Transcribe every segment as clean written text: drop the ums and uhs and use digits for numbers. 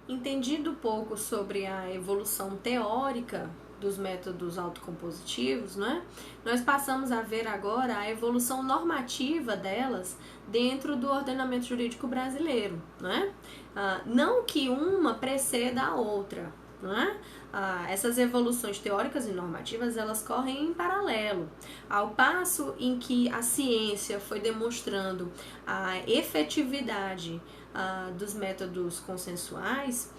entendido um pouco sobre a evolução teórica dos métodos autocompositivos, né? Nós passamos a ver agora a evolução normativa delas dentro do ordenamento jurídico brasileiro, né? Não que uma preceda a outra, né? Essas evoluções teóricas e normativas, elas correm em paralelo. Ao passo em que a ciência foi demonstrando a efetividade dos métodos consensuais,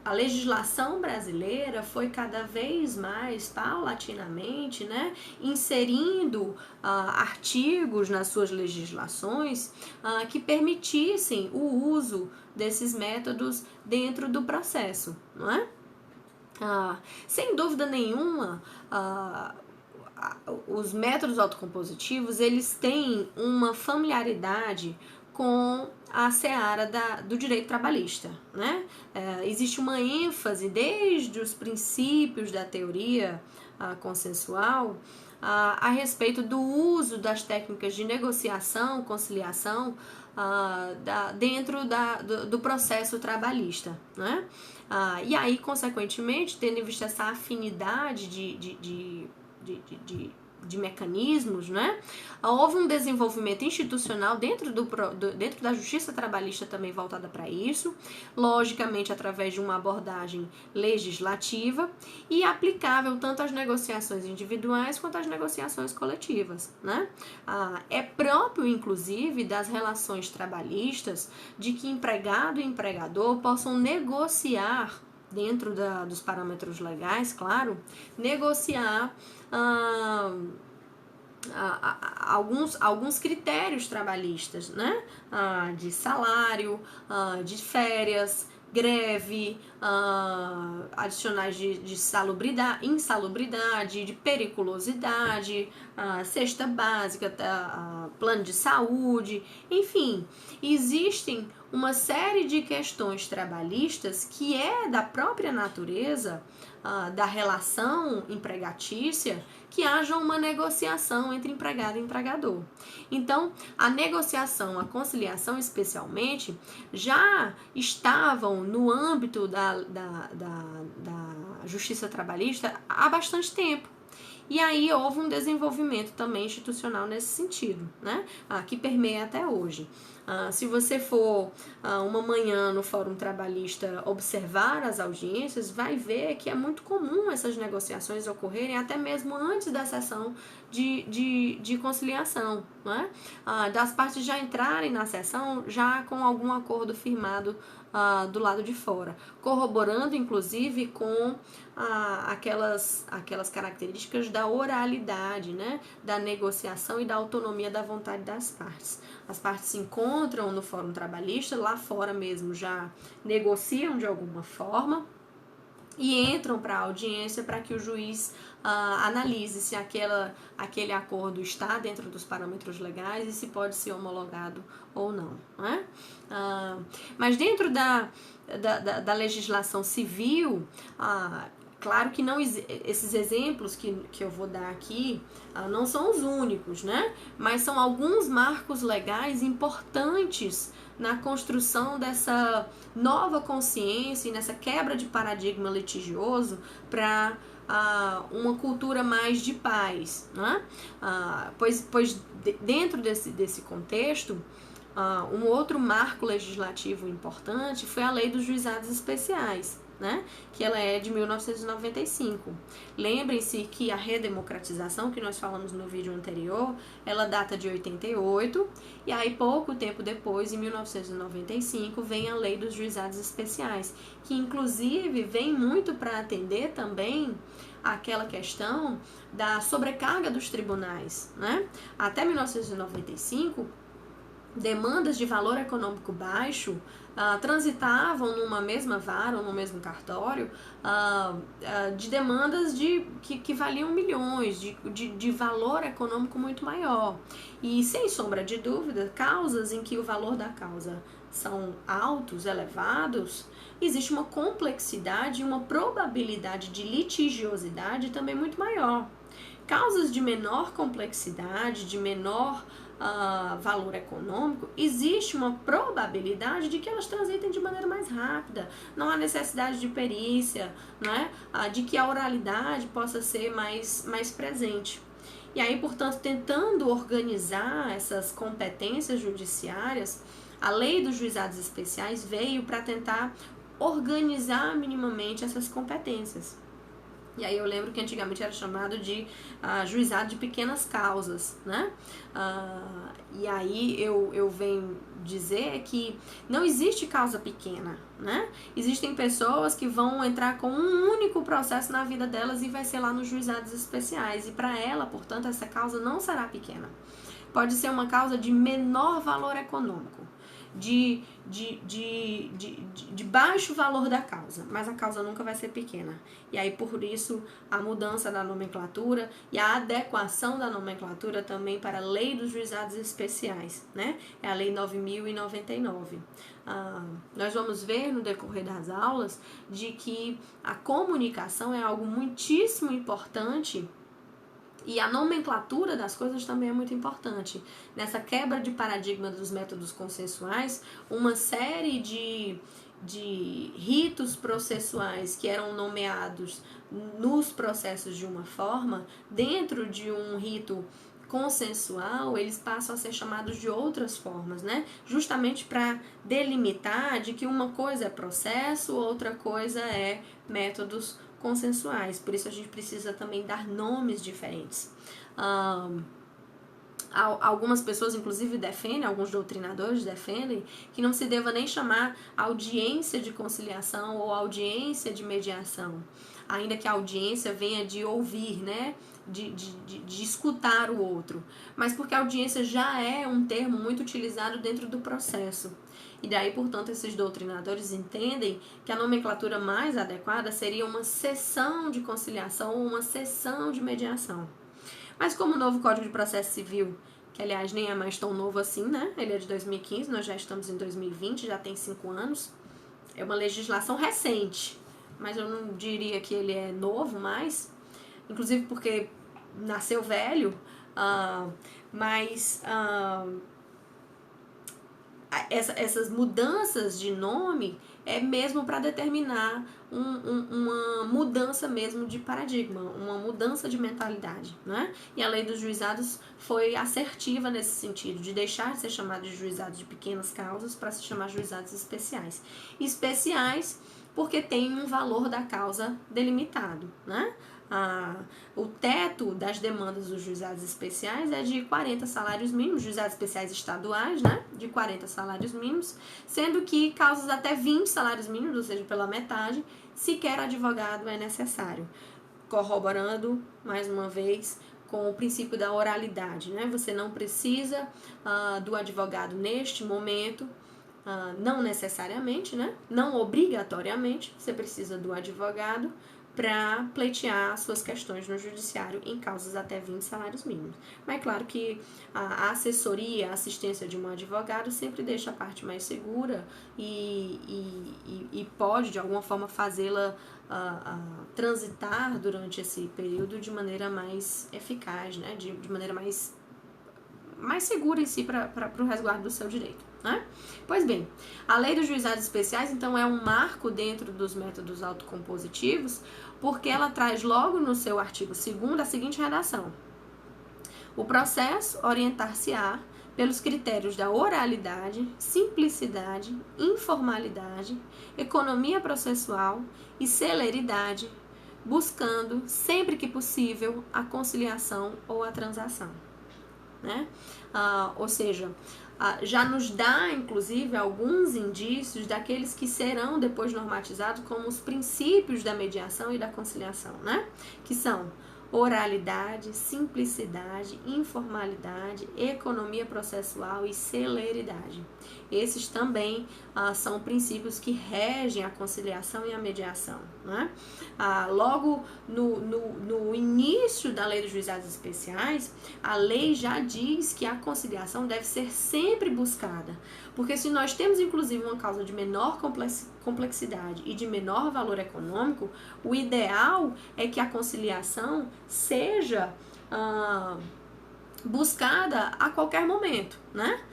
a legislação brasileira foi cada vez mais, paulatinamente, né, inserindo artigos nas suas legislações que permitissem o uso desses métodos dentro do processo, não é? Sem dúvida nenhuma, os métodos autocompositivos, eles têm uma familiaridade com a seara do direito trabalhista, né? Existe uma ênfase desde os princípios da teoria consensual a respeito do uso das técnicas de negociação, conciliação dentro do processo trabalhista, né? E aí, consequentemente, tendo em vista essa afinidade de mecanismos, né? Houve um desenvolvimento institucional dentro da justiça trabalhista também voltada para isso, logicamente através de uma abordagem legislativa e aplicável tanto às negociações individuais quanto às negociações coletivas, né? É próprio, inclusive, das relações trabalhistas de que empregado e empregador possam negociar dentro dos parâmetros legais, claro, negociar alguns critérios trabalhistas, né? De salário, de férias, greve, adicionais de insalubridade, de periculosidade, cesta básica, plano de saúde, enfim, existem uma série de questões trabalhistas que é da própria natureza da relação empregatícia que haja uma negociação entre empregado e empregador. Então, a negociação, a conciliação especialmente, já estavam no âmbito da justiça trabalhista há bastante tempo. E aí houve um desenvolvimento também institucional nesse sentido, né? Que permeia até hoje. Se você for uma manhã no Fórum Trabalhista observar as audiências, vai ver que é muito comum essas negociações ocorrerem até mesmo antes da sessão de conciliação, né? Das partes já entrarem na sessão já com algum acordo firmado do lado de fora, corroborando inclusive com aquelas características da oralidade, né, da negociação e da autonomia da vontade das partes. As partes se encontram no Fórum Trabalhista, lá fora mesmo já negociam de alguma forma e entram para a audiência para que o juiz analise se aquele acordo está dentro dos parâmetros legais e se pode ser homologado ou não, né? Mas dentro da legislação civil, claro que não, esses exemplos que eu vou dar aqui não são os únicos, né? Mas são alguns marcos legais importantes na construção dessa nova consciência e nessa quebra de paradigma litigioso para uma cultura mais de paz, né? Pois dentro desse contexto, um outro marco legislativo importante foi a Lei dos Juizados Especiais, né? Que ela é de 1995. Lembrem-se que a redemocratização que nós falamos no vídeo anterior, ela data de 88, e aí pouco tempo depois, em 1995, vem a Lei dos Juizados Especiais, que inclusive vem muito para atender também aquela questão da sobrecarga dos tribunais, né? Até 1995, demandas de valor econômico baixo transitavam numa mesma vara ou no mesmo cartório de demandas que valiam milhões, de valor econômico muito maior. E, sem sombra de dúvida, causas em que o valor da causa são altos, elevados, existe uma complexidade e uma probabilidade de litigiosidade também muito maior. Causas de menor complexidade, de menor valor econômico, existe uma probabilidade de que elas transitem de maneira mais rápida, não há necessidade de perícia, né? De que a oralidade possa ser mais presente. E aí, portanto, tentando organizar essas competências judiciárias, a lei dos juizados especiais veio para tentar organizar minimamente essas competências. E aí eu lembro que antigamente era chamado de juizado de pequenas causas, né? E aí eu venho dizer que não existe causa pequena, né? Existem pessoas que vão entrar com um único processo na vida delas e vai ser lá nos juizados especiais. E para ela, portanto, essa causa não será pequena. Pode ser uma causa de menor valor econômico, de baixo valor da causa, mas a causa nunca vai ser pequena. E aí, por isso, a mudança da nomenclatura e a adequação da nomenclatura também para a lei dos juizados especiais, né? É a lei 9.099. Nós vamos ver no decorrer das aulas de que a comunicação é algo muitíssimo importante. E a nomenclatura das coisas também é muito importante. Nessa quebra de paradigma dos métodos consensuais, uma série de ritos processuais que eram nomeados nos processos de uma forma, dentro de um rito consensual, eles passam a ser chamados de outras formas, né? Justamente para delimitar de que uma coisa é processo, outra coisa é métodos consensuais. Por isso a gente precisa também dar nomes diferentes. Algumas pessoas, inclusive, defendem, alguns doutrinadores defendem, que não se deva nem chamar audiência de conciliação ou audiência de mediação, ainda que a audiência venha de ouvir, né? De escutar o outro, mas porque a audiência já é um termo muito utilizado dentro do processo. E daí, portanto, esses doutrinadores entendem que a nomenclatura mais adequada seria uma sessão de conciliação ou uma sessão de mediação. Mas como o novo Código de Processo Civil, que aliás nem é mais tão novo assim, né? Ele é de 2015, nós já estamos em 2020, já tem 5 anos. É uma legislação recente, mas eu não diria que ele é novo mais, inclusive porque nasceu velho, mas essas mudanças de nome é mesmo para determinar uma mudança mesmo de paradigma, uma mudança de mentalidade, né? E a lei dos juizados foi assertiva nesse sentido, de deixar de ser chamado de juizados de pequenas causas para se chamar juizados especiais. Especiais porque tem um valor da causa delimitado, né? O teto das demandas dos juizados especiais é de 40 salários mínimos, juizados especiais estaduais, né? De 40 salários mínimos, sendo que causas até 20 salários mínimos, ou seja, pela metade, sequer advogado é necessário. Corroborando, mais uma vez, com o princípio da oralidade, né? Você não precisa do advogado neste momento, não necessariamente, né? Não obrigatoriamente, você precisa do advogado para pleitear suas questões no judiciário em causas até 20 salários mínimos. Mas é claro que a assessoria, a assistência de um advogado sempre deixa a parte mais segura e pode, de alguma forma, fazê-la transitar durante esse período de maneira mais eficaz, né? De maneira mais segura em si para o resguardo do seu direito. Né? Pois bem, a lei dos juizados especiais, então, é um marco dentro dos métodos autocompositivos, porque ela traz logo no seu artigo 2º a seguinte redação: o processo orientar-se-á pelos critérios da oralidade, simplicidade, informalidade, economia processual e celeridade, buscando, sempre que possível, a conciliação ou a transação. Né? Ou seja, já nos dá, inclusive, alguns indícios daqueles que serão depois normatizados como os princípios da mediação e da conciliação, né? Que são oralidade, simplicidade, informalidade, economia processual e celeridade. Esses também são princípios que regem a conciliação e a mediação, né? Logo no início da lei dos juizados especiais, a lei já diz que a conciliação deve ser sempre buscada, porque se nós temos inclusive uma causa de menor complexidade e de menor valor econômico, o ideal é que a conciliação seja buscada a qualquer momento, né?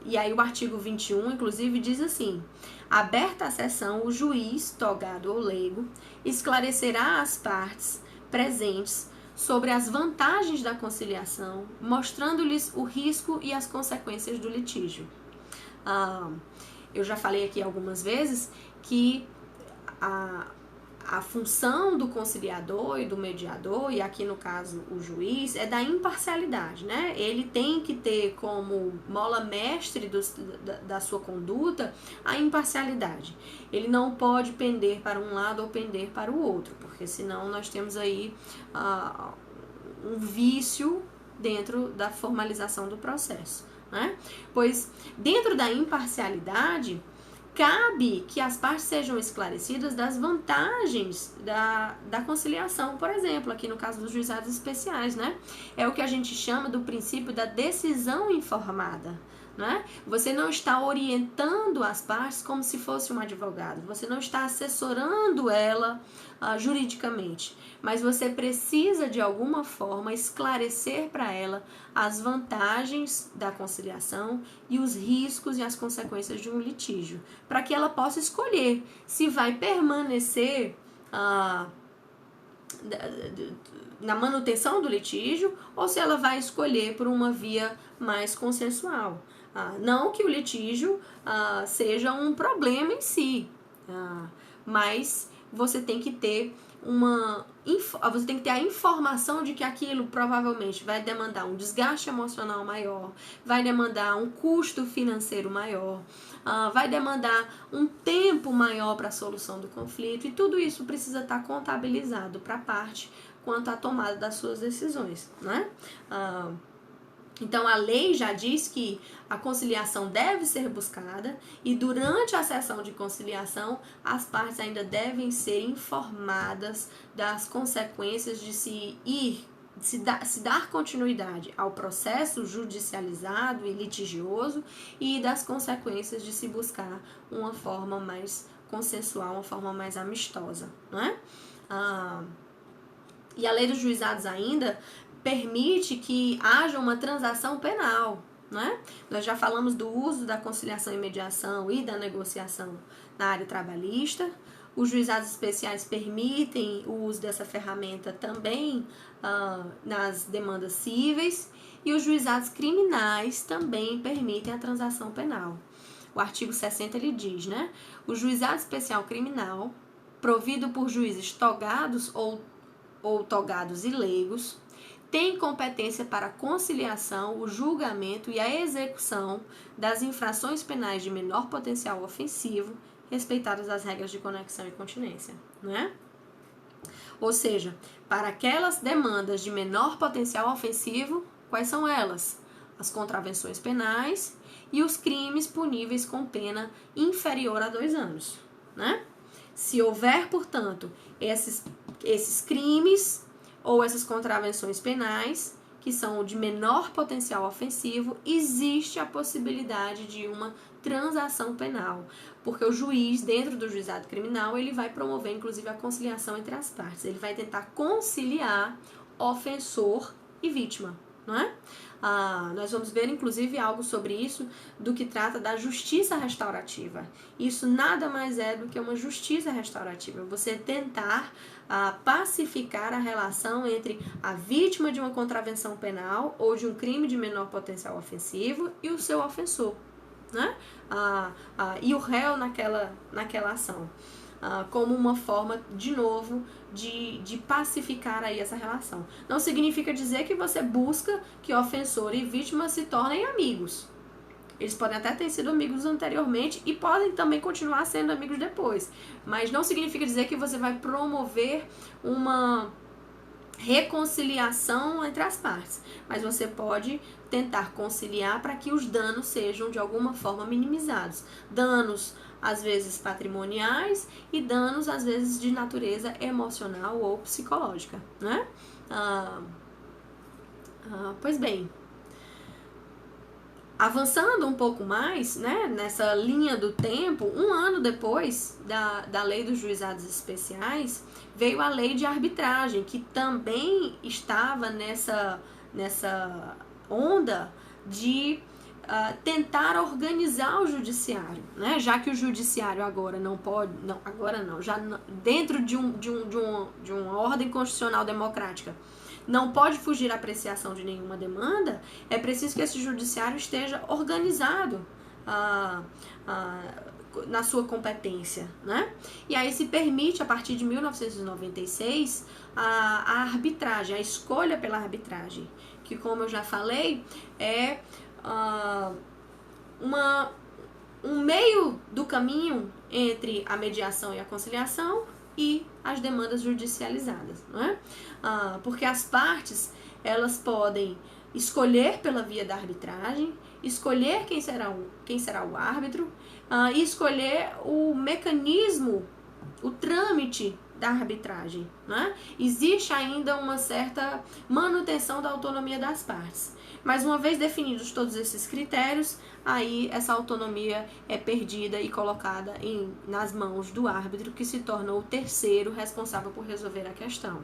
E aí o artigo 21, inclusive, diz assim: aberta a sessão, o juiz, togado ou leigo, esclarecerá às partes presentes sobre as vantagens da conciliação, mostrando-lhes o risco e as consequências do litígio. Eu já falei aqui algumas vezes que a função do conciliador e do mediador, e aqui no caso o juiz, é da imparcialidade, né? Ele tem que ter como mola mestre da sua conduta a imparcialidade. Ele não pode pender para um lado ou pender para o outro, porque senão nós temos aí um vício dentro da formalização do processo, né? Pois dentro da imparcialidade, cabe que as partes sejam esclarecidas das vantagens da conciliação, por exemplo, aqui no caso dos juizados especiais, né? É o que a gente chama do princípio da decisão informada, né? Você não está orientando as partes como se fosse um advogado, você não está assessorando ela juridicamente, mas você precisa de alguma forma esclarecer para ela as vantagens da conciliação e os riscos e as consequências de um litígio, para que ela possa escolher se vai permanecer na manutenção do litígio ou se ela vai escolher por uma via mais consensual. Não que o litígio seja um problema em si, mas você tem que ter você tem que ter a informação de que aquilo provavelmente vai demandar um desgaste emocional maior, vai demandar um custo financeiro maior, vai demandar um tempo maior para a solução do conflito, e tudo isso precisa estar contabilizado para a parte quanto à tomada das suas decisões, né? Então, a lei já diz que a conciliação deve ser buscada e durante a sessão de conciliação, as partes ainda devem ser informadas das consequências de se dar continuidade ao processo judicializado e litigioso e das consequências de se buscar uma forma mais consensual, uma forma mais amistosa, não é? E a lei dos juizados ainda permite que haja uma transação penal, né? Nós já falamos do uso da conciliação e mediação e da negociação na área trabalhista. Os juizados especiais permitem o uso dessa ferramenta também nas demandas cíveis, e os juizados criminais também permitem a transação penal. O artigo 60 ele diz, né? O juizado especial criminal, provido por juízes togados ou togados e leigos, tem competência para a conciliação, o julgamento e a execução das infrações penais de menor potencial ofensivo, respeitadas as regras de conexão e continência, não é? Ou seja, para aquelas demandas de menor potencial ofensivo, quais são elas? As contravenções penais e os crimes puníveis com pena inferior a 2 anos, né? Se houver, portanto, esses crimes ou essas contravenções penais, que são de menor potencial ofensivo, existe a possibilidade de uma transação penal, porque o juiz, dentro do juizado criminal, ele vai promover, inclusive, a conciliação entre as partes. Ele vai tentar conciliar ofensor e vítima, não é? Nós vamos ver, inclusive, algo sobre isso, do que trata da justiça restaurativa. Isso nada mais é do que uma justiça restaurativa. Você tentar pacificar a relação entre a vítima de uma contravenção penal ou de um crime de menor potencial ofensivo e o seu ofensor, né? E o réu naquela ação. Como uma forma, de novo, de pacificar aí essa relação. Não significa dizer que você busca que ofensor e vítima se tornem amigos. Eles podem até ter sido amigos anteriormente e podem também continuar sendo amigos depois. Mas não significa dizer que você vai promover uma reconciliação entre as partes. Mas você pode tentar conciliar para que os danos sejam de alguma forma minimizados. Danos às vezes patrimoniais e danos às vezes de natureza emocional ou psicológica, né? Pois bem, avançando um pouco mais, né, nessa linha do tempo, 1 ano depois da lei dos juizados especiais, veio a lei de arbitragem, que também estava nessa onda de tentar organizar o judiciário, né? Já que o judiciário agora não pode, já dentro de uma ordem constitucional democrática, não pode fugir à apreciação de nenhuma demanda, é preciso que esse judiciário esteja organizado na sua competência, né? E aí se permite, a partir de 1996, a arbitragem, a escolha pela arbitragem, que, como eu já falei, é um meio do caminho entre a mediação e a conciliação e as demandas judicializadas, não é? Porque as partes, elas podem escolher pela via da arbitragem, escolher quem será o árbitro, e escolher o mecanismo, o trâmite da arbitragem, né? Existe ainda uma certa manutenção da autonomia das partes. Mas uma vez definidos todos esses critérios, aí essa autonomia é perdida e colocada nas mãos do árbitro, que se torna o terceiro responsável por resolver a questão.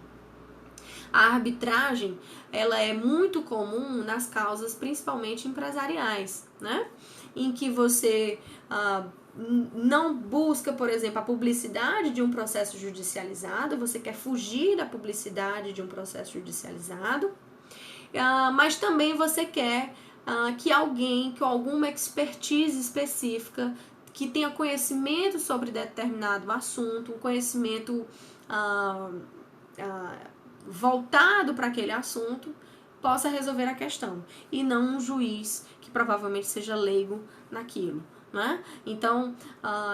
A arbitragem, ela é muito comum nas causas principalmente empresariais, né? Em que você não busca, por exemplo, a publicidade de um processo judicializado, você quer fugir da publicidade de um processo judicializado, mas também você quer que alguém com alguma expertise específica, que tenha conhecimento sobre determinado assunto, um conhecimento voltado para aquele assunto, possa resolver a questão, e não um juiz que provavelmente seja leigo naquilo. Né? Então,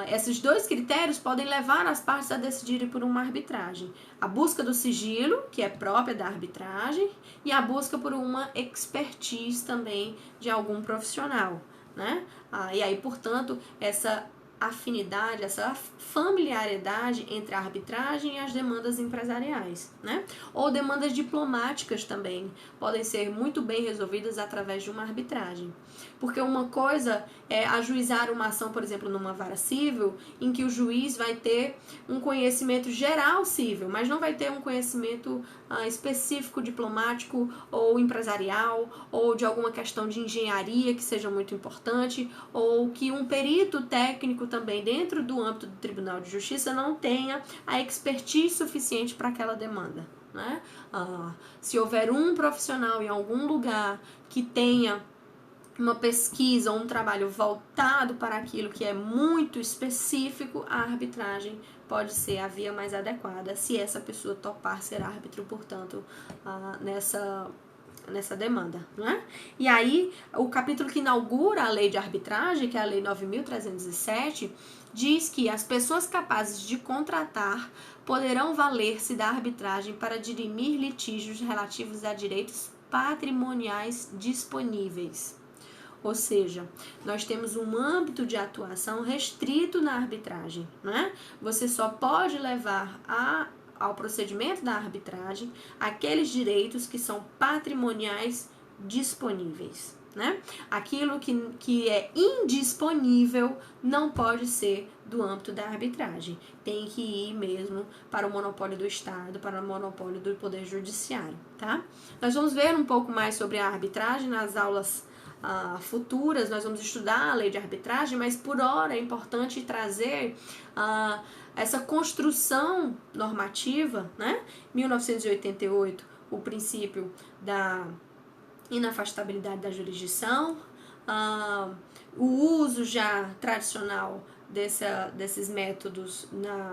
esses dois critérios podem levar as partes a decidirem por uma arbitragem. A busca do sigilo, que é própria da arbitragem, e a busca por uma expertise também de algum profissional. Né? E aí, portanto, essa afinidade, essa familiaridade entre a arbitragem e as demandas empresariais, né? Ou demandas diplomáticas também podem ser muito bem resolvidas através de uma arbitragem. Porque uma coisa é ajuizar uma ação, por exemplo, numa vara civil, em que o juiz vai ter um conhecimento geral civil, mas não vai ter um conhecimento específico diplomático ou empresarial, ou de alguma questão de engenharia que seja muito importante, ou que um perito técnico também dentro do âmbito do Tribunal de Justiça não tenha a expertise suficiente para aquela demanda. Né? Se houver um profissional em algum lugar que tenha uma pesquisa ou um trabalho voltado para aquilo que é muito específico, a arbitragem pode ser a via mais adequada, se essa pessoa topar ser árbitro, portanto, nessa demanda, né? E aí, o capítulo que inaugura a lei de arbitragem, que é a lei 9.307, diz que as pessoas capazes de contratar poderão valer-se da arbitragem para dirimir litígios relativos a direitos patrimoniais disponíveis. Ou seja, nós temos um âmbito de atuação restrito na arbitragem, né? Você só pode levar ao procedimento da arbitragem aqueles direitos que são patrimoniais disponíveis, né? Aquilo que é indisponível não pode ser do âmbito da arbitragem. Tem que ir mesmo para o monopólio do Estado, para o monopólio do Poder Judiciário, tá? Nós vamos ver um pouco mais sobre a arbitragem nas aulas futuras. Nós vamos estudar a lei de arbitragem, mas por hora é importante trazer essa construção normativa, né? 1988, o princípio da inafastabilidade da jurisdição, o uso já tradicional desses métodos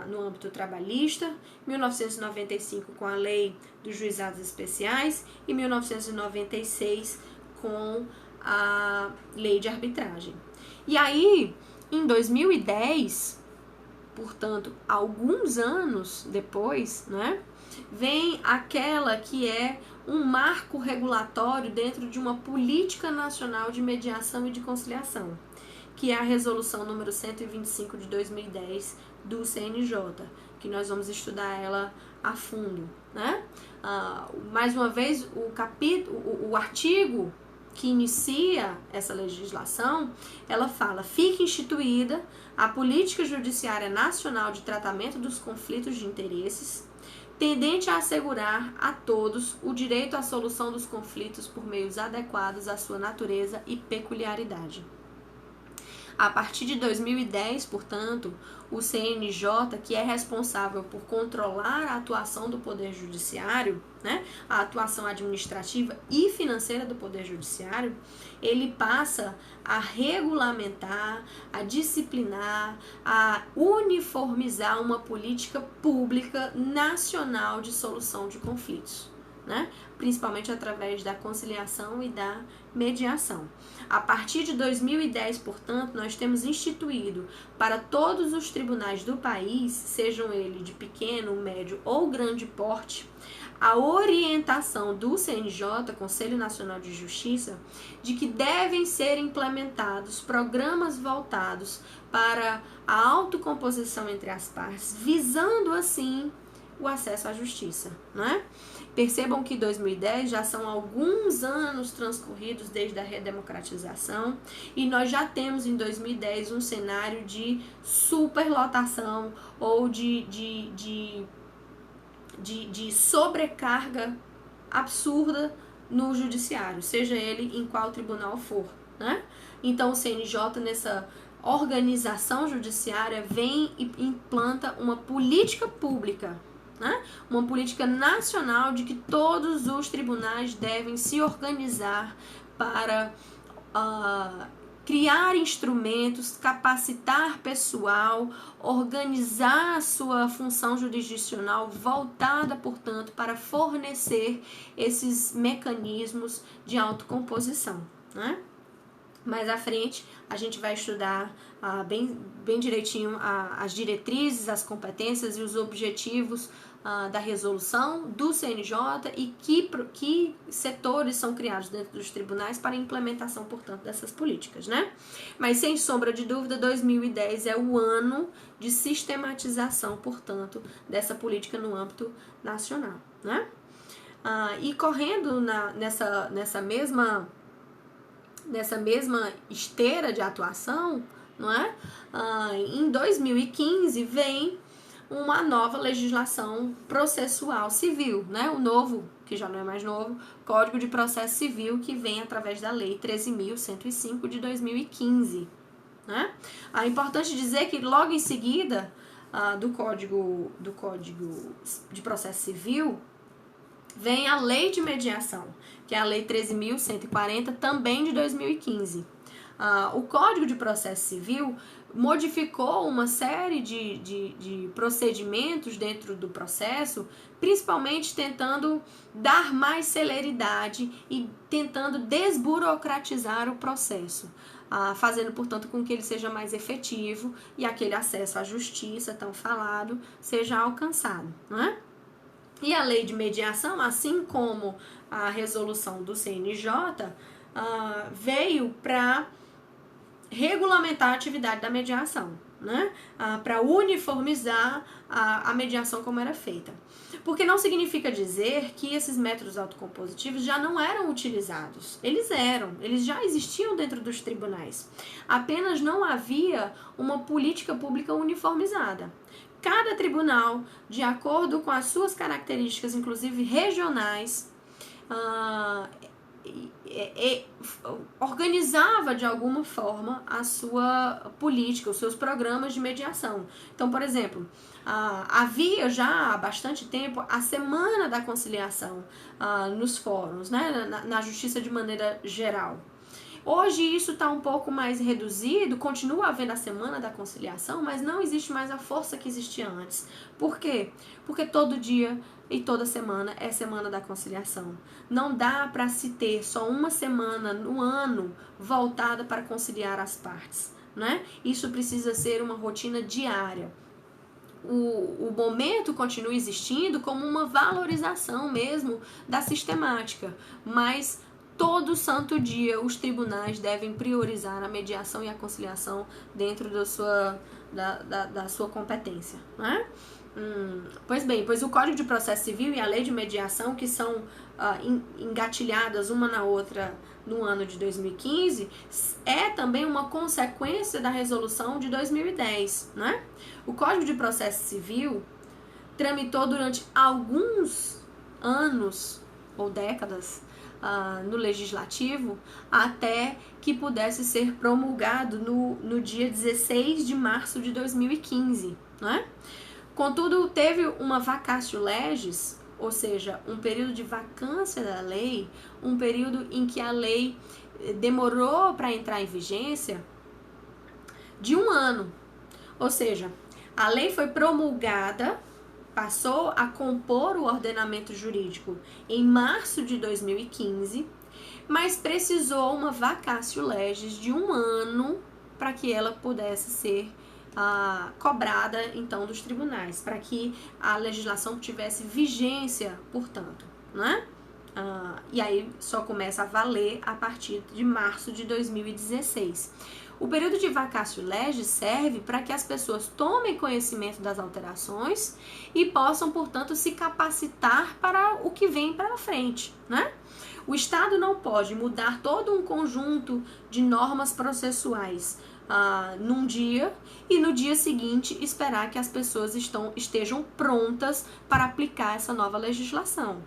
no âmbito trabalhista, 1995 com a lei dos juizados especiais e 1996 com a lei de arbitragem. E aí, em 2010, portanto, alguns anos depois, né, vem aquela que é um marco regulatório dentro de uma política nacional de mediação e de conciliação, que é a resolução número 125 de 2010 do CNJ, que nós vamos estudar ela a fundo, né? Mais uma vez, o artigo que inicia essa legislação, ela fala: fica instituída a Política Judiciária Nacional de Tratamento dos Conflitos de Interesses, tendente a assegurar a todos o direito à solução dos conflitos por meios adequados à sua natureza e peculiaridade. A partir de 2010, portanto, o CNJ, que é responsável por controlar a atuação do Poder Judiciário, né, a atuação administrativa e financeira do Poder Judiciário, ele passa a regulamentar, a disciplinar, a uniformizar uma política pública nacional de solução de conflitos, né? Principalmente através da conciliação e da mediação. A partir de 2010, portanto, nós temos instituído para todos os tribunais do país, sejam eles de pequeno, médio ou grande porte, a orientação do CNJ, Conselho Nacional de Justiça, de que devem ser implementados programas voltados para a autocomposição entre as partes, visando assim o acesso à justiça, né? Percebam que 2010 já são alguns anos transcorridos desde a redemocratização e nós já temos em 2010 um cenário de superlotação ou de sobrecarga absurda no judiciário, seja ele em qual tribunal for, né? Então o CNJ, nessa organização judiciária, vem e implanta uma política pública, né? Uma política nacional de que todos os tribunais devem se organizar para criar instrumentos, capacitar pessoal, organizar a sua função jurisdicional voltada, portanto, para fornecer esses mecanismos de autocomposição, né? Mais à frente, a gente vai estudar bem direitinho as diretrizes, as competências e os objetivos da resolução do CNJ e que setores são criados dentro dos tribunais para a implementação, portanto, dessas políticas, né? Mas, sem sombra de dúvida, 2010 é o ano de sistematização, portanto, dessa política no âmbito nacional, né? E correndo nessa mesma esteira de atuação, não é? Em 2015 vem uma nova legislação processual civil, né? O novo, que já não é mais novo, Código de Processo Civil, que vem através da Lei 13.105 de 2015, né? É importante dizer que logo em seguida do Código de Processo Civil vem a Lei de Mediação, que é a Lei 13.140, também de 2015. O Código de Processo Civil modificou uma série de procedimentos dentro do processo, principalmente tentando dar mais celeridade e tentando desburocratizar o processo, fazendo, portanto, com que ele seja mais efetivo e aquele acesso à justiça tão falado seja alcançado, não é? E a lei de mediação, assim como a resolução do CNJ, veio para regulamentar a atividade da mediação, né? Para uniformizar a mediação como era feita. Porque não significa dizer que esses métodos autocompositivos já não eram utilizados. Eles já existiam dentro dos tribunais. Apenas não havia uma política pública uniformizada. Cada tribunal, de acordo com as suas características, inclusive regionais, organizava de alguma forma a sua política, os seus programas de mediação. Então, por exemplo, havia já há bastante tempo a Semana da Conciliação nos fóruns, né, na justiça de maneira geral. Hoje isso está um pouco mais reduzido, continua havendo a Semana da Conciliação, mas não existe mais a força que existia antes. Por quê? Porque todo dia e toda semana é Semana da Conciliação. Não dá para se ter só uma semana no ano voltada para conciliar as partes, né? Isso precisa ser uma rotina diária. O momento continua existindo como uma valorização mesmo da sistemática, mas todo santo dia os tribunais devem priorizar a mediação e a conciliação dentro da sua competência, né? Pois o Código de Processo Civil e a Lei de Mediação, que são engatilhadas uma na outra no ano de 2015 é também uma consequência da resolução de 2010, né? O Código de Processo Civil tramitou durante alguns anos ou décadas no Legislativo até que pudesse ser promulgado no dia 16 de março de 2015, né? Contudo, teve uma vacatio legis, ou seja, um período de vacância da lei, um período em que a lei demorou para entrar em vigência de 1 ano. Ou seja, a lei foi promulgada, passou a compor o ordenamento jurídico em março de 2015, mas precisou uma vacatio legis de 1 ano para que ela pudesse ser cobrada, então, dos tribunais, para que a legislação tivesse vigência, portanto, né? E aí só começa a valer a partir de março de 2016. O período de vacatio legis serve para que as pessoas tomem conhecimento das alterações e possam, portanto, se capacitar para o que vem para frente, né? O Estado não pode mudar todo um conjunto de normas processuais num dia e no dia seguinte esperar que as pessoas estejam prontas para aplicar essa nova legislação.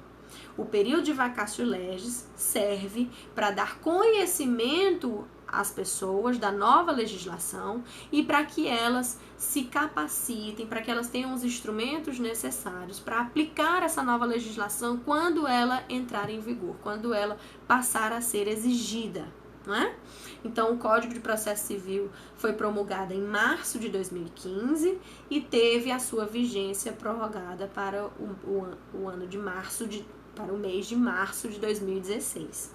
O período de vacatio legis serve para dar conhecimento às pessoas da nova legislação e para que elas se capacitem, para que elas tenham os instrumentos necessários para aplicar essa nova legislação quando ela entrar em vigor, quando ela passar a ser exigida, não é? Então, o Código de Processo Civil foi promulgado em março de 2015 e teve a sua vigência prorrogada para o ano de março, para o mês de março de 2016.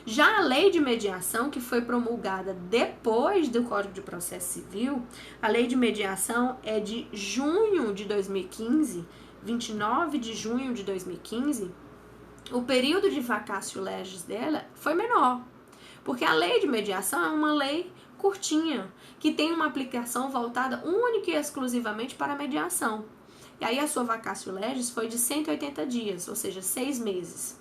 Já a Lei de Mediação, que foi promulgada depois do Código de Processo Civil, a Lei de Mediação é de junho de 2015, 29 de junho de 2015, o período de vacatio legis dela foi menor. Porque a lei de mediação é uma lei curtinha, que tem uma aplicação voltada única e exclusivamente para a mediação. E aí a sua vacatio legis foi de 180 dias, ou seja, 6 meses.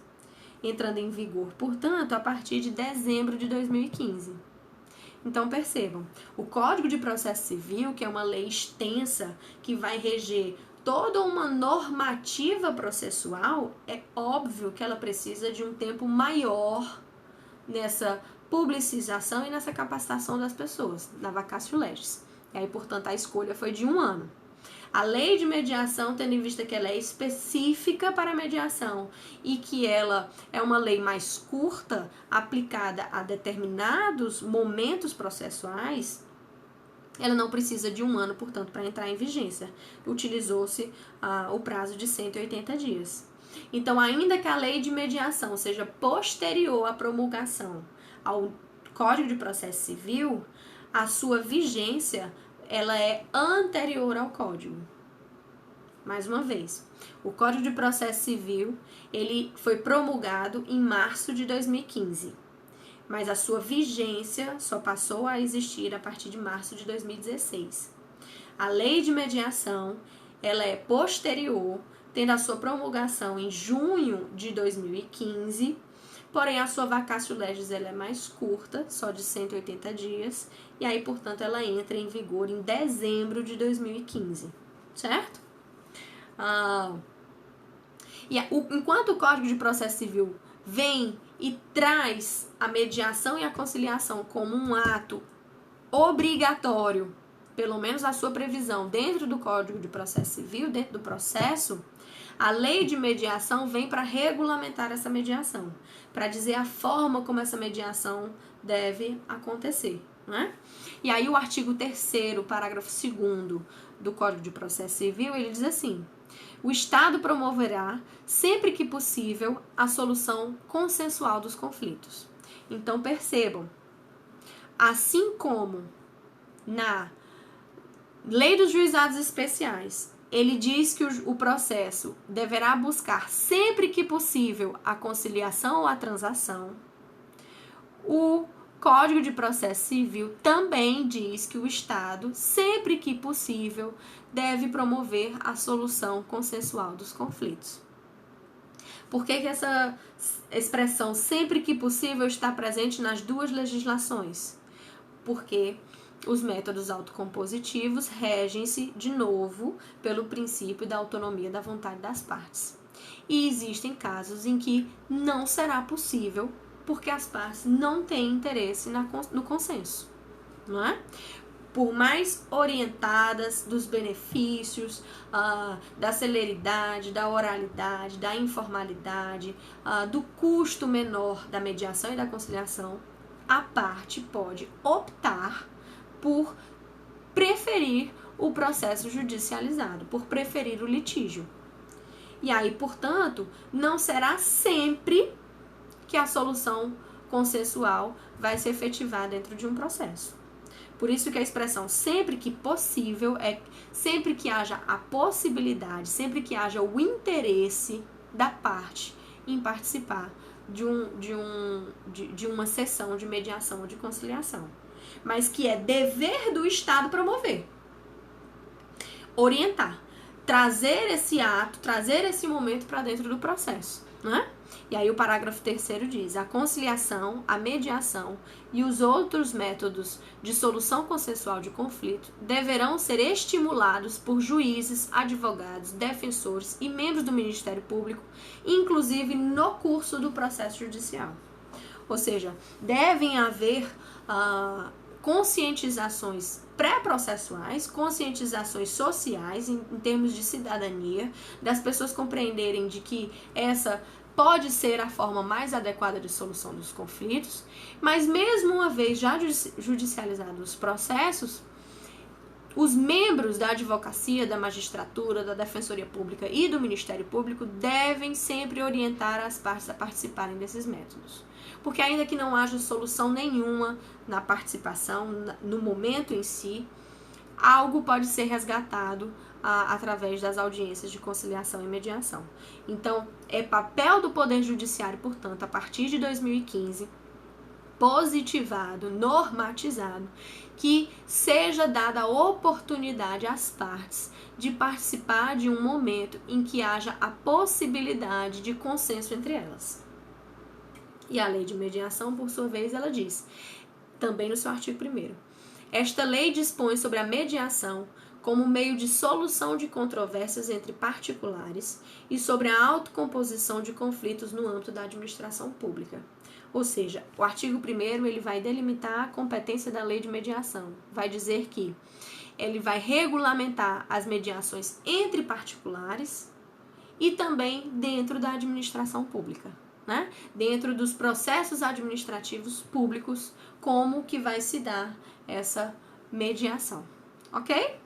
Entrando em vigor, portanto, a partir de dezembro de 2015. Então, percebam, o Código de Processo Civil, que é uma lei extensa, que vai reger toda uma normativa processual, é óbvio que ela precisa de um tempo maior nessa publicização e nessa capacitação das pessoas, na vacatio legis. E aí, portanto, a escolha foi de 1 ano. A lei de mediação, tendo em vista que ela é específica para a mediação e que ela é uma lei mais curta, aplicada a determinados momentos processuais, ela não precisa de 1 ano, portanto, para entrar em vigência. Utilizou-se o prazo de 180 dias. Então, ainda que a lei de mediação seja posterior à promulgação ao Código de Processo Civil, a sua vigência ela é anterior ao Código. Mais uma vez, o Código de Processo Civil ele foi promulgado em março de 2015, mas a sua vigência só passou a existir a partir de março de 2016. A lei de mediação ela é posterior, tendo a sua promulgação em junho de 2015, porém a sua vacatio legis ela é mais curta, só de 180 dias, e aí, portanto, ela entra em vigor em dezembro de 2015, certo? Enquanto o Código de Processo Civil vem e traz a mediação e a conciliação como um ato obrigatório, pelo menos a sua previsão dentro do Código de Processo Civil, dentro do processo, a lei de mediação vem para regulamentar essa mediação, para dizer a forma como essa mediação deve acontecer, né? E aí o artigo 3º, parágrafo 2º do Código de Processo Civil, ele diz assim: o Estado promoverá, sempre que possível, a solução consensual dos conflitos. Então, percebam, assim como na Lei dos Juizados Especiais, ele diz que o processo deverá buscar, sempre que possível, a conciliação ou a transação, o Código de Processo Civil também diz que o Estado, sempre que possível, deve promover a solução consensual dos conflitos. Por que essa expressão sempre que possível está presente nas duas legislações? Porque os métodos autocompositivos regem-se, de novo, pelo princípio da autonomia da vontade das partes. E existem casos em que não será possível, porque as partes não têm interesse no consenso, não é? Por mais orientadas dos benefícios, da celeridade, da oralidade, da informalidade, do custo menor da mediação e da conciliação, a parte pode optar por preferir o processo judicializado, por preferir o litígio. E aí, portanto, não será sempre que a solução consensual vai se efetivar dentro de um processo. Por isso que a expressão sempre que possível é sempre que haja a possibilidade, sempre que haja o interesse da parte em participar de uma sessão de mediação ou de conciliação. Mas que é dever do Estado promover, orientar, trazer esse ato, trazer esse momento para dentro do processo, né? E aí o parágrafo 3º diz: a conciliação, a mediação e os outros métodos de solução consensual de conflito deverão ser estimulados por juízes, advogados, defensores e membros do Ministério Público, inclusive no curso do processo judicial. Ou seja, devem haver conscientizações pré-processuais, conscientizações sociais em termos de cidadania, das pessoas compreenderem de que essa pode ser a forma mais adequada de solução dos conflitos, mas mesmo uma vez já judicializados os processos, os membros da advocacia, da magistratura, da defensoria pública e do Ministério Público devem sempre orientar as partes a participarem desses métodos. Porque ainda que não haja solução nenhuma na participação, no momento em si, algo pode ser resgatado através das audiências de conciliação e mediação. Então, é papel do Poder Judiciário, portanto, a partir de 2015, positivado, normatizado, que seja dada a oportunidade às partes de participar de um momento em que haja a possibilidade de consenso entre elas. E a lei de mediação, por sua vez, ela diz, também no seu artigo 1º, esta lei dispõe sobre a mediação como meio de solução de controvérsias entre particulares e sobre a autocomposição de conflitos no âmbito da administração pública. Ou seja, o artigo 1º ele vai delimitar a competência da lei de mediação. Vai dizer que ele vai regulamentar as mediações entre particulares e também dentro da administração pública, né? Dentro dos processos administrativos públicos, como que vai se dar essa mediação, ok?